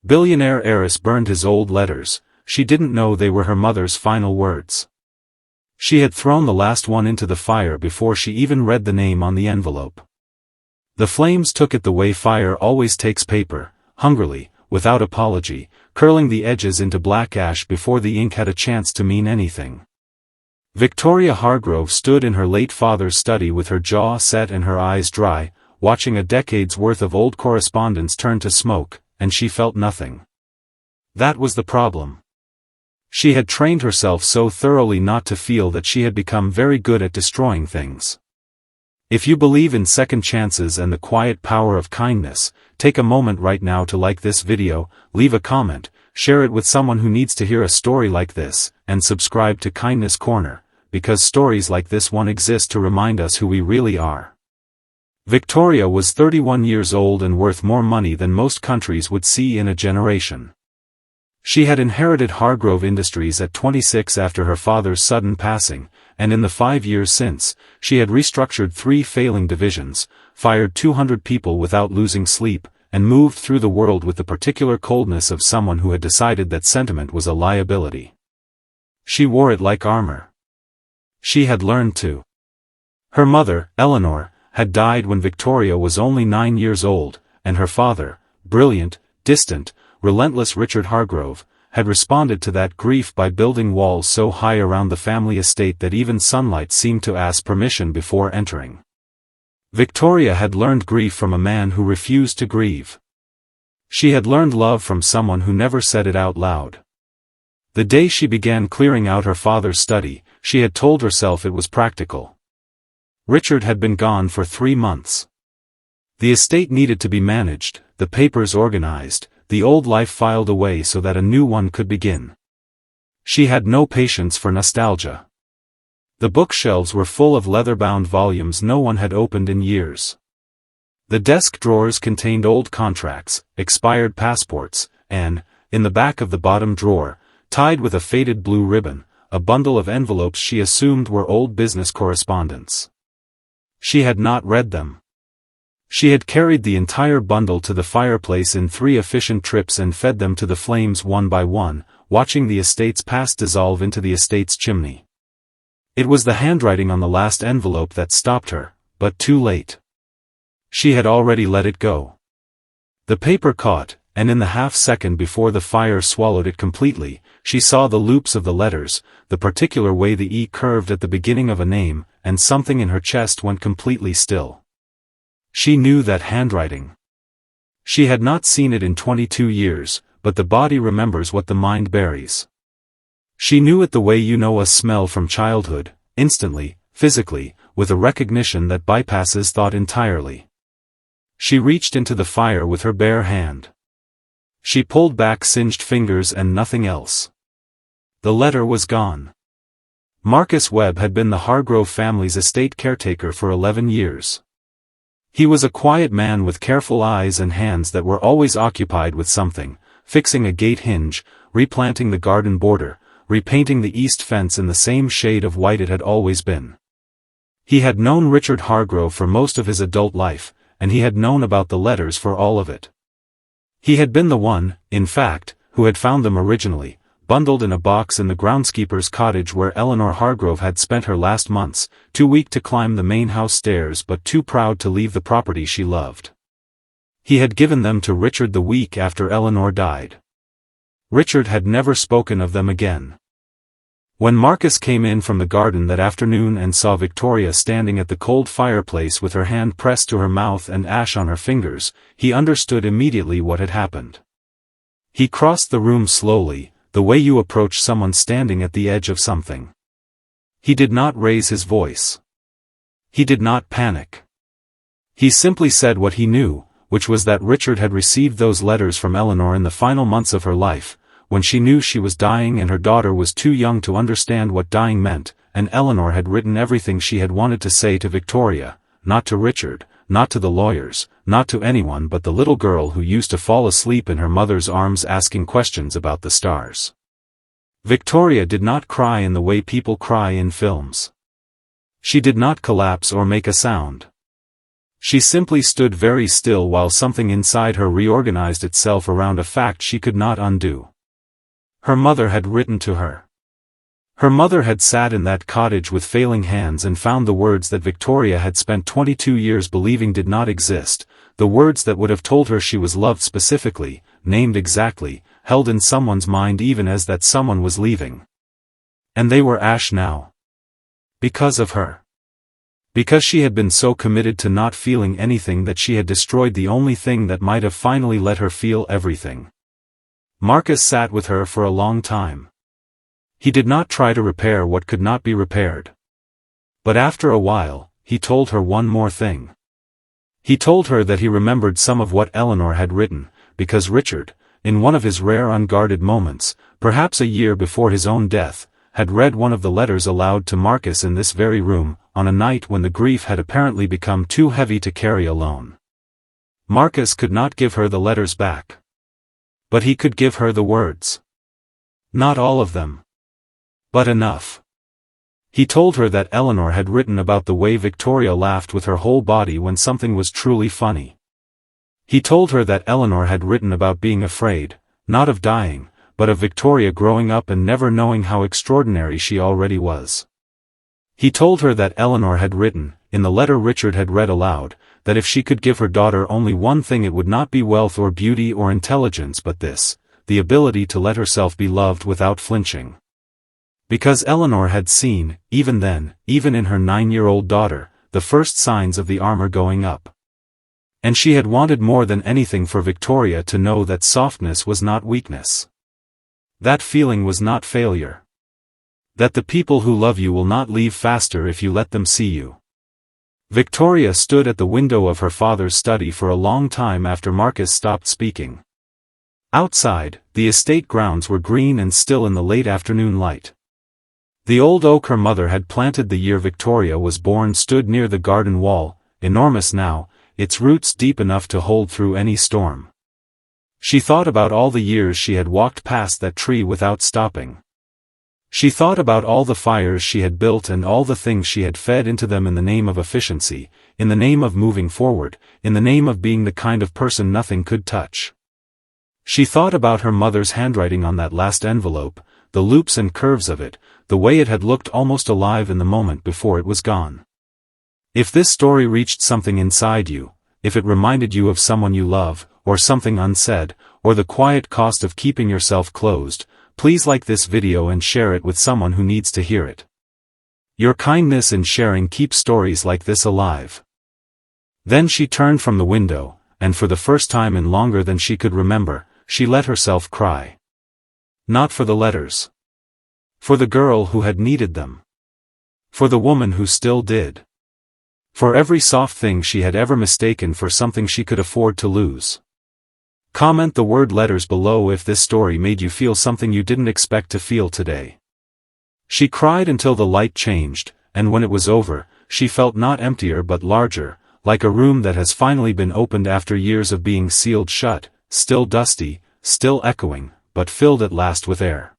Billionaire Heiress burned his old letters. She didn't know they were her mother's final words. She had thrown the last one into the fire before she even read the name on the envelope. The flames took it the way fire always takes paper, hungrily, without apology, curling the edges into black ash before the ink had a chance to mean anything. Victoria Hargrove stood in her late father's study with her jaw set and her eyes dry, watching a decade's worth of old correspondence turn to smoke, and she felt nothing. That was the problem. She had trained herself so thoroughly not to feel that she had become very good at destroying things. If you believe in second chances and the quiet power of kindness, take a moment right now to like this video, leave a comment, share it with someone who needs to hear a story like this, and subscribe to Kindness Corner, because stories like this one exist to remind us who we really are. Victoria was 31 years old and worth more money than most countries would see in a generation. She had inherited Hargrove Industries at 26 after her father's sudden passing, and in the 5 years since, she had restructured 3 failing divisions, fired 200 people without losing sleep, and moved through the world with the particular coldness of someone who had decided that sentiment was a liability. She wore it like armor. She had learned to. Her mother, Eleanor, had died when Victoria was only 9 years old, and her father, brilliant, distant, relentless Richard Hargrove, had responded to that grief by building walls so high around the family estate that even sunlight seemed to ask permission before entering. Victoria had learned grief from a man who refused to grieve. She had learned love from someone who never said it out loud. The day she began clearing out her father's study, she had told herself it was practical. Richard had been gone for 3 months. The estate needed to be managed, the papers organized, the old life filed away so that a new one could begin. She had no patience for nostalgia. The bookshelves were full of leather-bound volumes no one had opened in years. The desk drawers contained old contracts, expired passports, and, in the back of the bottom drawer, tied with a faded blue ribbon, a bundle of envelopes she assumed were old business correspondence. She had not read them. She had carried the entire bundle to the fireplace in 3 efficient trips and fed them to the flames one by one, watching the estate's past dissolve into the estate's chimney. It was the handwriting on the last envelope that stopped her, but too late. She had already let it go. The paper caught, and in the half-second before the fire swallowed it completely, she saw the loops of the letters, the particular way the E curved at the beginning of a name, and something in her chest went completely still. She knew that handwriting. She had not seen it in 22 years, but the body remembers what the mind buries. She knew it the way you know a smell from childhood, instantly, physically, with a recognition that bypasses thought entirely. She reached into the fire with her bare hand. She pulled back singed fingers and nothing else. The letter was gone. Marcus Webb had been the Hargrove family's estate caretaker for 11 years. He was a quiet man with careful eyes and hands that were always occupied with something, fixing a gate hinge, replanting the garden border, repainting the east fence in the same shade of white it had always been. He had known Richard Hargrove for most of his adult life, and he had known about the letters for all of it. He had been the one, in fact, who had found them originally, bundled in a box in the groundskeeper's cottage where Eleanor Hargrove had spent her last months, too weak to climb the main house stairs but too proud to leave the property she loved. He had given them to Richard the week after Eleanor died. Richard had never spoken of them again. When Marcus came in from the garden that afternoon and saw Victoria standing at the cold fireplace with her hand pressed to her mouth and ash on her fingers, he understood immediately what had happened. He crossed the room slowly, the way you approach someone standing at the edge of something. He did not raise his voice. He did not panic. He simply said what he knew, which was that Richard had received those letters from Eleanor in the final months of her life, when she knew she was dying and her daughter was too young to understand what dying meant, and Eleanor had written everything she had wanted to say to Victoria, not to Richard, not to the lawyers, not to anyone but the little girl who used to fall asleep in her mother's arms asking questions about the stars. Victoria did not cry in the way people cry in films. She did not collapse or make a sound. She simply stood very still while something inside her reorganized itself around a fact she could not undo. Her mother had written to her. Her mother had sat in that cottage with failing hands and found the words that Victoria had spent 22 years believing did not exist, the words that would have told her she was loved specifically, named exactly, held in someone's mind even as that someone was leaving. And they were ash now. Because of her. Because she had been so committed to not feeling anything that she had destroyed the only thing that might have finally let her feel everything. Marcus sat with her for a long time. He did not try to repair what could not be repaired. But after a while, he told her one more thing. He told her that he remembered some of what Eleanor had written, because Richard, in one of his rare unguarded moments, perhaps a year before his own death, had read one of the letters aloud to Marcus in this very room, on a night when the grief had apparently become too heavy to carry alone. Marcus could not give her the letters back. But he could give her the words. Not all of them. But enough. He told her that Eleanor had written about the way Victoria laughed with her whole body when something was truly funny. He told her that Eleanor had written about being afraid, not of dying, but of Victoria growing up and never knowing how extraordinary she already was. He told her that Eleanor had written, in the letter Richard had read aloud, that if she could give her daughter only one thing it would not be wealth or beauty or intelligence but this, the ability to let herself be loved without flinching. Because Eleanor had seen, even then, even in her 9-year-old daughter, the first signs of the armor going up. And she had wanted more than anything for Victoria to know that softness was not weakness. That feeling was not failure. That the people who love you will not leave faster if you let them see you. Victoria stood at the window of her father's study for a long time after Marcus stopped speaking. Outside, the estate grounds were green and still in the late afternoon light. The old oak her mother had planted the year Victoria was born stood near the garden wall, enormous now, its roots deep enough to hold through any storm. She thought about all the years she had walked past that tree without stopping. She thought about all the fires she had built and all the things she had fed into them in the name of efficiency, in the name of moving forward, in the name of being the kind of person nothing could touch. She thought about her mother's handwriting on that last envelope, the loops and curves of it, the way it had looked almost alive in the moment before it was gone. If this story reached something inside you, if it reminded you of someone you love, or something unsaid, or the quiet cost of keeping yourself closed, please like this video and share it with someone who needs to hear it. Your kindness in sharing keeps stories like this alive. Then she turned from the window, and for the first time in longer than she could remember, she let herself cry. Not for the letters. For the girl who had needed them. For the woman who still did. For every soft thing she had ever mistaken for something she could afford to lose. Comment the word letters below if this story made you feel something you didn't expect to feel today. She cried until the light changed, and when it was over, she felt not emptier but larger, like a room that has finally been opened after years of being sealed shut, still dusty, still echoing, but filled at last with air.